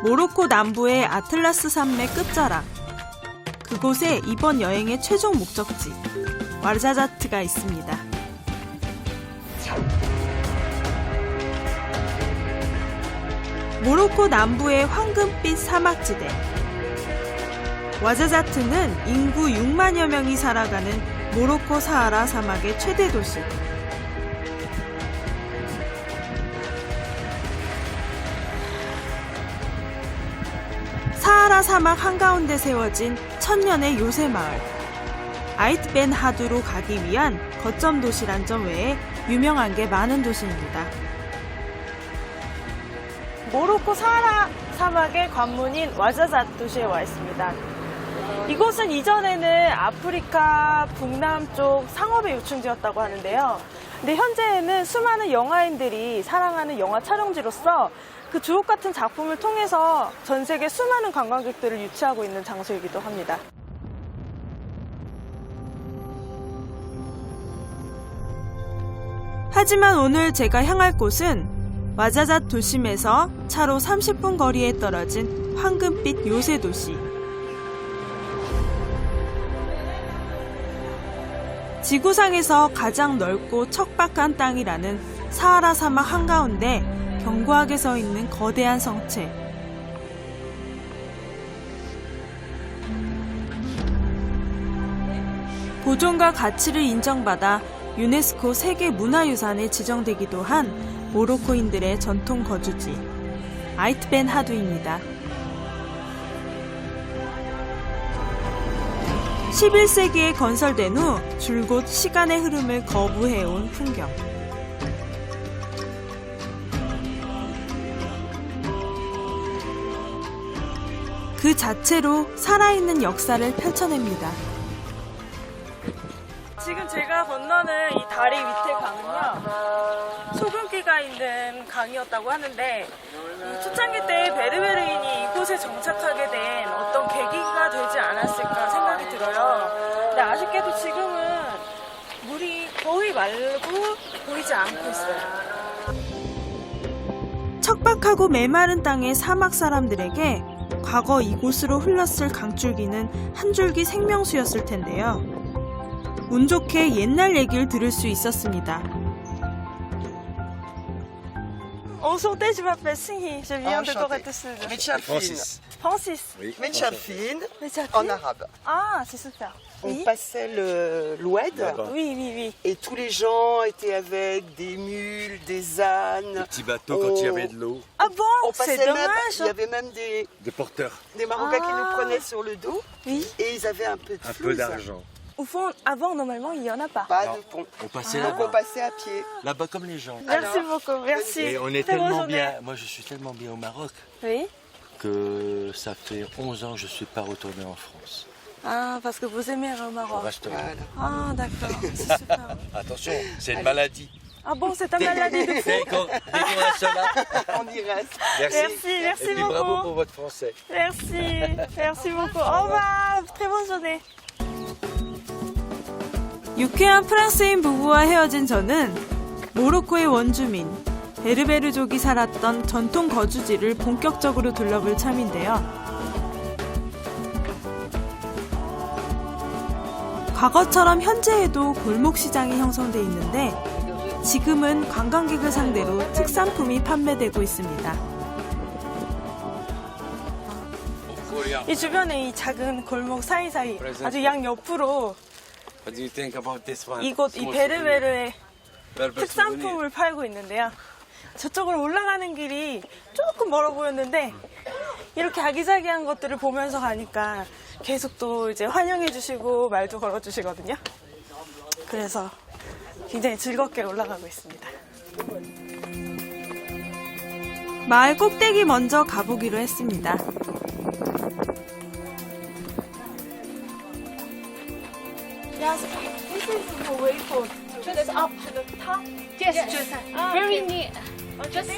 모로코 남부의 아틀라스 산맥 끝자락. 그곳에 이번 여행의 최종 목적지, 와르자자트가 있습니다. 모로코 남부의 황금빛 사막지대. 와르자자트는 인구 6만여 명이 살아가는 모로코 사하라 사막의 최대 도시. 사하라 사막 한가운데 세워진 천년의 요새 마을. 아이트 벤 하두로 가기 위한 거점 도시란 점 외에 유명한 게 많은 도시입니다. 모로코 사하라 사막의 관문인 와르자자트 도시에 와 있습니다. 이곳은 이전에는 아프리카 북남쪽 상업의 요충지였다고 하는데요. 근데 현재에는 수많은 영화인들이 사랑하는 영화 촬영지로서 그 주옥 같은 작품을 통해서 전 세계 수많은 관광객들을 유치하고 있는 장소이기도 합니다. 하지만 오늘 제가 향할 곳은 와르자자트 도심에서 차로 30분 거리에 떨어진 황금빛 요새 도시. 지구상에서 가장 넓고 척박한 땅이라는 사하라 사막 한가운데 견고하게 서 있는 거대한 성체. 보존과 가치를 인정받아 유네스코 세계문화유산에 지정되기도 한 모로코인들의 전통 거주지, 아이트 벤 하두입니다. 11세기에 건설된 후 줄곧 시간의 흐름을 거부해온 풍경. 그 자체로 살아있는 역사를 펼쳐냅니다. 지금 제가 건너는 이 다리 밑에 강은요, 소금기가 있는 강이었다고 하는데, 초창기 때 베르베르인이 이곳에 정착하게 된 어떤 계기가 되지 않았을까 생각이 들어요. 근데 아쉽게도 지금은 물이 거의 말고 보이지 않고 있어요. 척박하고 메마른 땅의 사막 사람들에게 과거 이곳으로 흘렀을 강줄기는 한 줄기 생명수였을 텐데요. 운 좋게 옛날 얘기를 들을 수 있었습니다. Enchanté, je m'appelle Sinhi, je viens de Corée du Sud. Francis. Francis. Oui. Metchafine, Metchafine. en arabe. Ah, c'est super. On Oui. passait l'oued D'accord. Oui, oui, oui. et tous les gens étaient avec des mules, des ânes. Des petits bateaux quand il y avait de l'eau. Ah bon, On c'est passait même, il y dommage. avait même Des porteurs. des Marocains qui nous Ah. prenaient sur le dos Oui. et ils avaient un peu de Un flouze, peu d'argent. Au fond, avant, normalement, il n'y en a pas. pas Non. de pont. On passait Donc on passait à pied. là-bas comme les gens. Merci Alors, beaucoup, merci. Et on est Très bonne tellement journée. bien. Moi, je suis tellement bien au Maroc Oui. que ça fait 11 ans que je suis pas retourné en France. Ah, parce que vous aimez au On Maroc. restera. Voilà. Ah, d'accord, c'est super. Attention, c'est une maladie. Ah bon, c'est un maladie de fou. Dès qu'on a cela. On y reste. Merci Et puis beaucoup. bravo pour votre français. merci beaucoup. Au revoir, très bonne journée. 유쾌한 프랑스인 부부와 헤어진 저는 모로코의 원주민, 베르베르족이 살았던 전통 거주지를 본격적으로 둘러볼 참인데요. 과거처럼 현재에도 골목시장이 형성돼 있는데 지금은 관광객을 상대로 특산품이 판매되고 있습니다. 이 주변에 이 작은 골목 사이사이 아주 양옆으로 What do you think about this one? 이곳 이 베르베르의 특산품을 팔고 있는데요. 저쪽으로 올라가는 길이 조금 멀어 보였는데 이렇게 아기자기한 것들을 보면서 가니까 계속 또 이제 환영해 주시고 말도 걸어 주시거든요. 그래서 굉장히 즐겁게 올라가고 있습니다. 마을 꼭대기 먼저 가보기로 했습니다. Yes, this is the way for just up to the top. Yes, Yes. just Ah, very okay. near. Just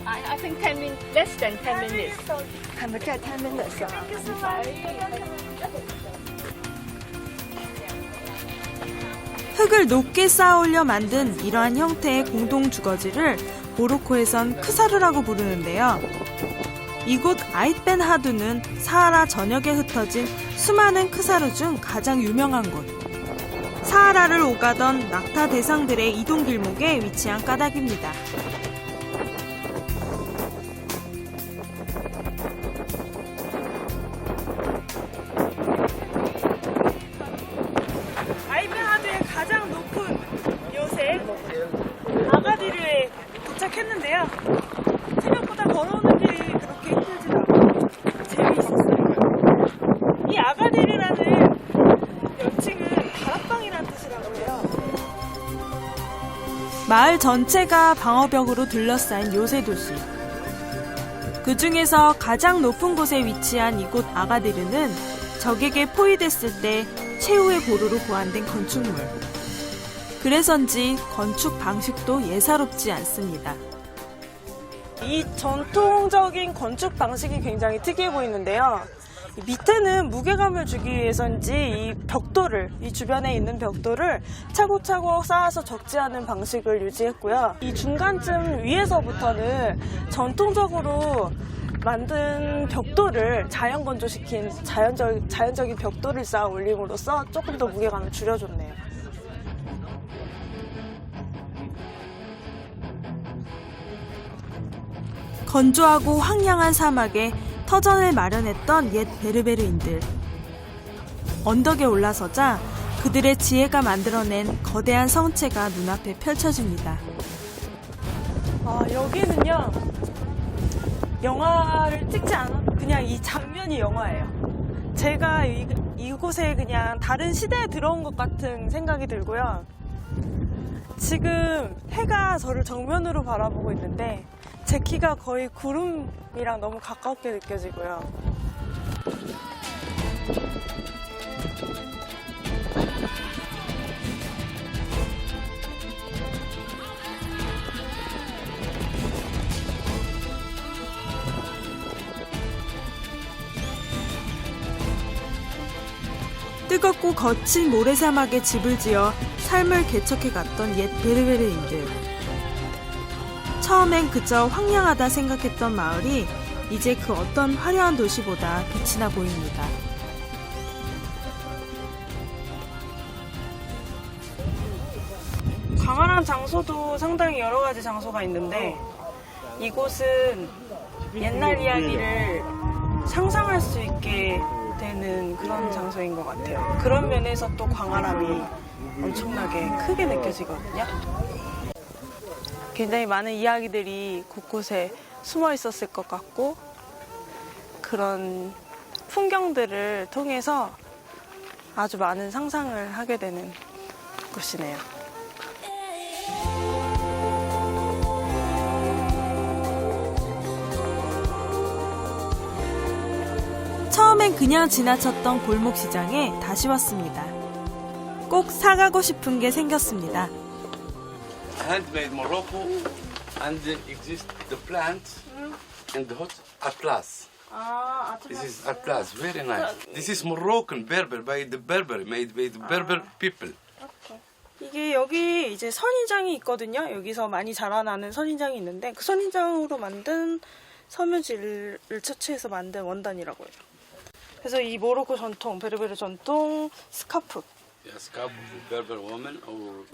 I think 10 minutes, less than 10 minutes. 10 minutes. 흙을 높게 쌓아올려 만든 이러한 형태의 공동 주거지를 모로코에선 크사르라고 부르는데요. 이곳 아잇벤 하두는 사하라 전역에 흩어진 수많은 크사르 중 가장 유명한 곳. 사하라를 오가던 낙타 대상들의 이동 길목에 위치한 까닭입니다. 아잇벤 하두의 가장 높은 요새 아가디르에 도착했는데요. 생각보다 걸어오는 길이 그렇게 힘들지도 않고 재미있었어요. 이 아가디르라는 명칭은 다락방이라는 뜻이라고 해요. 마을 전체가 방어벽으로 둘러싸인 요새 도시. 그 중에서 가장 높은 곳에 위치한 이곳 아가디르는 적에게 포위됐을 때 최후의 보루로 보완된 건축물. 그래서인지 건축 방식도 예사롭지 않습니다. 이 전통적인 건축 방식이 굉장히 특이해 보이는데요. 밑에는 무게감을 주기 위해서인지 이 벽돌을, 이 주변에 있는 벽돌을 차곡차곡 쌓아서 적재하는 방식을 유지했고요. 이 중간쯤 위에서부터는 전통적으로 만든 벽돌을 자연 건조시킨 자연적인 벽돌을 쌓아 올림으로써 조금 더 무게감을 줄여줬네요. 건조하고 황량한 사막에 터전을 마련했던 옛 베르베르인들. 언덕에 올라서자 그들의 지혜가 만들어낸 거대한 성체가 눈앞에 펼쳐집니다. 여기는요, 영화를 찍지 않아도 그냥 이 장면이 영화예요. 제가 이곳에 그냥 다른 시대에 들어온 것 같은 생각이 들고요. 지금 해가 저를 정면으로 바라보고 있는데 제 키가 거의 구름이랑 너무 가깝게 느껴지고요. 뜨겁고 거친 모래사막에 집을 지어 삶을 개척해 갔던 옛 베르베르인들. 처음엔 그저 황량하다 생각했던 마을이 이제 그 어떤 화려한 도시보다 빛이 나 보입니다. 광활한 장소도 상당히 여러 가지 장소가 있는데 이곳은 옛날 이야기를 상상할 수 있게 되는 그런 장소인 것 같아요. 그런 면에서 또 광활함이 엄청나게 크게 느껴지거든요. 굉장히 많은 이야기들이 곳곳에 숨어 있었을 것 같고 그런 풍경들을 통해서 아주 많은 상상을 하게 되는 곳이네요. 처음엔 그냥 지나쳤던 골목시장에 다시 왔습니다. 꼭 사가고 싶은 게 생겼습니다. Handmade Morocco and exist the plants and the hot atlas. This is atlas, very nice. This is Moroccan Berber by the Berber, made by the Berber people. 이게 여기 이제 선인장이 있거든요. 여기서 많이 자라나는 선인장이 있는데 그 선인장으로 만든 섬유질을 채취해서 만든 원단이라고 해요. 그래서 이 모로코 전통, 베르베르 전통 스카프. Yes, Berber woman or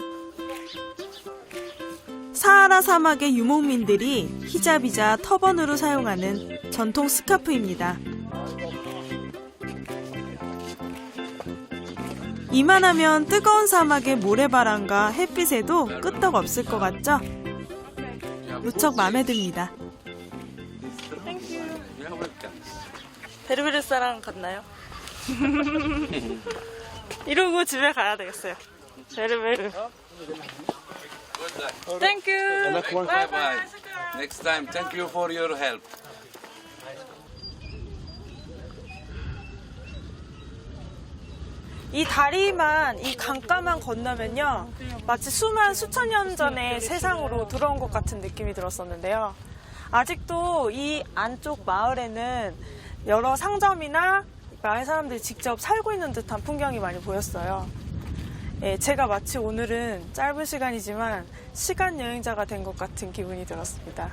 사하라 사막의 유목민들이 히잡이자 터번으로 사용하는 전통 스카프입니다. 이만하면 뜨거운 사막의 모래바람과 햇빛에도 끄떡 없을 것 같죠? 무척 마음에 듭니다. 베르베르 사람 같나요? 이러고 집에 가야 되겠어요. 베르베르. Thank you. bye bye. Next time, thank you for your help. 이 다리만, 이 강가만 건너면요, 마치 수천 년 전의 세상으로 들어온 것 같은 느낌이 들었었는데요. 아직도 이 안쪽 마을에는 여러 상점이나 마을 사람들이 직접 살고 있는 듯한 풍경이 많이 보였어요. 예, 제가 마치 오늘은 짧은 시간이지만 시간 여행자가 된 것 같은 기분이 들었습니다.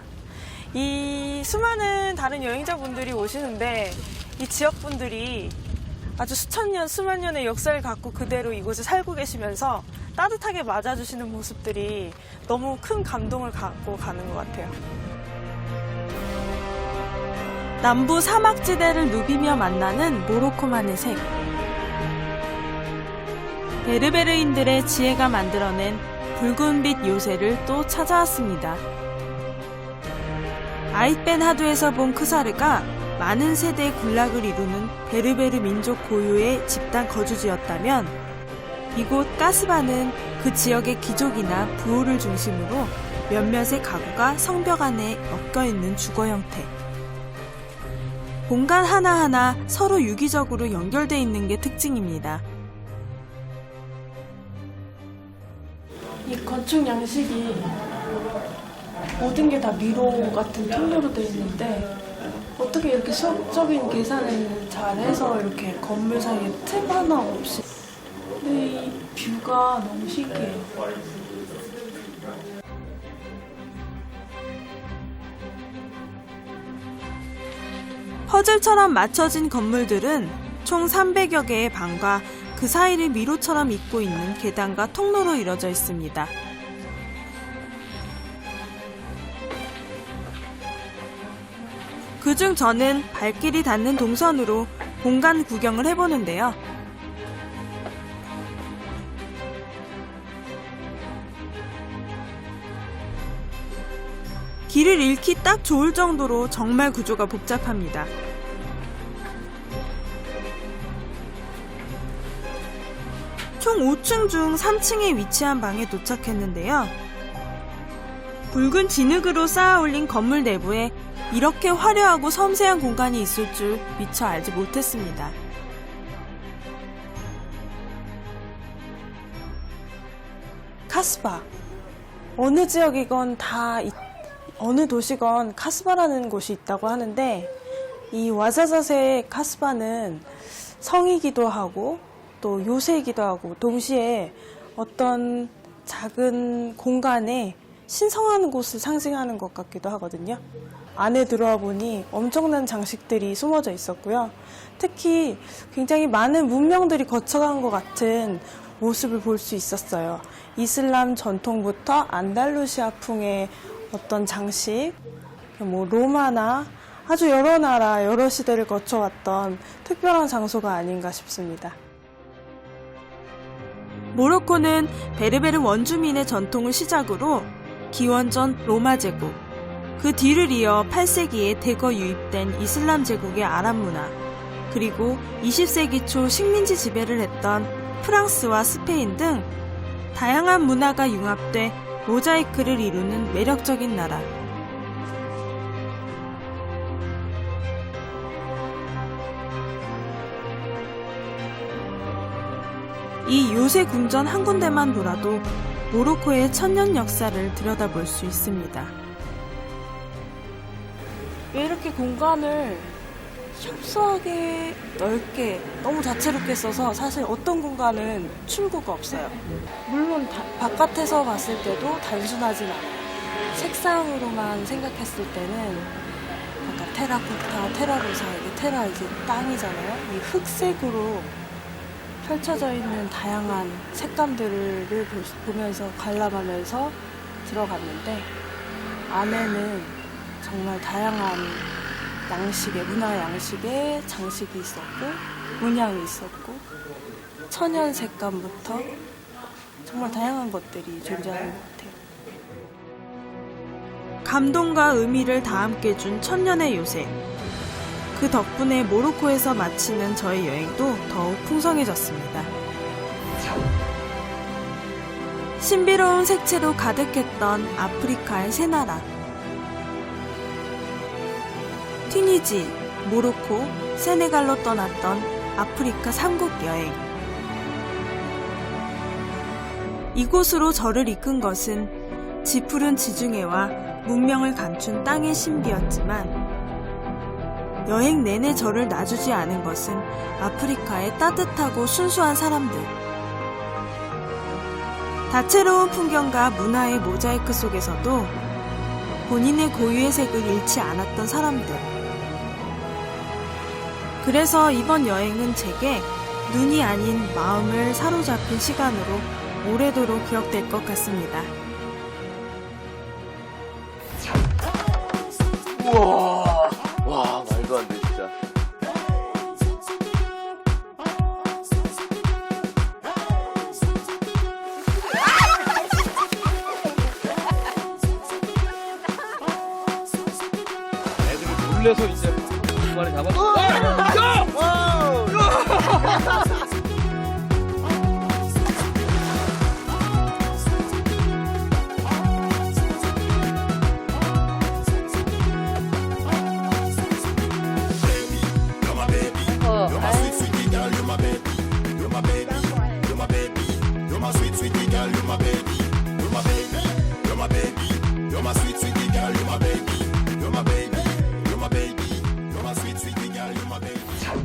이 수많은 다른 여행자분들이 오시는데 이 지역분들이 아주 수천 년, 수만 년의 역사를 갖고 그대로 이곳에 살고 계시면서 따뜻하게 맞아주시는 모습들이 너무 큰 감동을 갖고 가는 것 같아요. 남부 사막지대를 누비며 만나는 모로코만의 색. 베르베르인들의 지혜가 만들어낸 붉은빛 요새를 또 찾아왔습니다. 아잇벤 하두에서 본 크사르가 많은 세대의 군락을 이루는 베르베르 민족 고유의 집단 거주지였다면 이곳 까스바는 그 지역의 귀족이나 부호를 중심으로 몇몇의 가구가 성벽 안에 엮여있는 주거 형태. 공간 하나하나 서로 유기적으로 연결되어 있는 게 특징입니다. 이 건축 양식이 모든 게 다 미로 같은 통로로 되어 있는데 어떻게 이렇게 수학적인 계산을 잘 해서 이렇게 건물 사이에 틈 하나 없이. 근데 이 뷰가 너무 신기해요. 퍼즐처럼 맞춰진 건물들은 총 300여 개의 방과 그 사이를 미로처럼 잇고 있는 계단과 통로로 이루어져 있습니다. 그중 저는 발길이 닿는 동선으로 공간 구경을 해보는데요. 길을 잃기 딱 좋을 정도로 정말 구조가 복잡합니다. 총 5층 중 3층에 위치한 방에 도착했는데요. 붉은 진흙으로 쌓아 올린 건물 내부에 이렇게 화려하고 섬세한 공간이 있을 줄 미처 알지 못했습니다. 카스바. 어느 지역이건 어느 도시건 카스바라는 곳이 있다고 하는데 이 와자자세 카스바는 성이기도 하고 또 요새이기도 하고 동시에 어떤 작은 공간에 신성한 곳을 상징하는 것 같기도 하거든요. 안에 들어와 보니 엄청난 장식들이 숨어져 있었고요. 특히 굉장히 많은 문명들이 거쳐간 것 같은 모습을 볼 수 있었어요. 이슬람 전통부터 안달루시아풍의 어떤 장식, 로마나 아주 여러 나라, 여러 시대를 거쳐왔던 특별한 장소가 아닌가 싶습니다. 모로코는 베르베르 원주민의 전통을 시작으로 기원전 로마 제국, 그 뒤를 이어 8세기에 대거 유입된 이슬람 제국의 아랍 문화, 그리고 20세기 초 식민지 지배를 했던 프랑스와 스페인 등 다양한 문화가 융합돼 모자이크를 이루는 매력적인 나라. 이 요새 궁전 한 군데만 돌아도 모로코의 천년 역사를 들여다볼 수 있습니다. 왜 이렇게 공간을 협소하게 넓게 너무 다채롭게 써서 사실 어떤 공간은 출구가 없어요. 물론 바깥에서 봤을 때도 단순하진 않아요. 색상으로만 생각했을 때는 약간 테라코타, 테라로사, 이게 테라 이제 땅이잖아요. 이 흑색으로 펼쳐져 있는 다양한 색감들을 보면서 관람하면서 들어갔는데 안에는 정말 다양한 양식의, 문화 양식의 장식이 있었고 문양이 있었고 천연 색감부터 정말 다양한 것들이 존재하는 것 같아요. 감동과 의미를 다 함께 준 천년의 요새. 그 덕분에 모로코에서 마치는 저의 여행도 더욱 풍성해졌습니다. 신비로운 색채로 가득했던 아프리카의 새 나라. 튀니지, 모로코, 세네갈로 떠났던 아프리카 3국 여행. 이곳으로 저를 이끈 것은 지푸른 지중해와 문명을 감춘 땅의 신비였지만 여행 내내 저를 놔주지 않은 것은 아프리카의 따뜻하고 순수한 사람들. 다채로운 풍경과 문화의 모자이크 속에서도 본인의 고유의 색을 잃지 않았던 사람들. 그래서 이번 여행은 제게 눈이 아닌 마음을 사로잡힌 시간으로 오래도록 기억될 것 같습니다. 우와, 와, 말도 안 돼, 진짜. 애들이 놀래서 이제 두 마리 잡았어.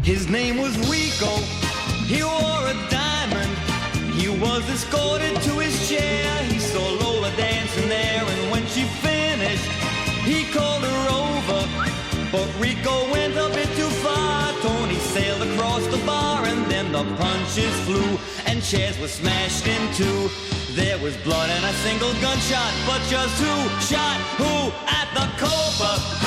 His name was Rico, he wore a diamond. He was escorted to his chair, he saw Lola dancing there. And when she finished, he called her over. But Rico went a bit too far. Tony sailed across the bar, and then the punches flew and chairs were smashed in two. There was blood and a single gunshot, but just who shot who at the Cobra?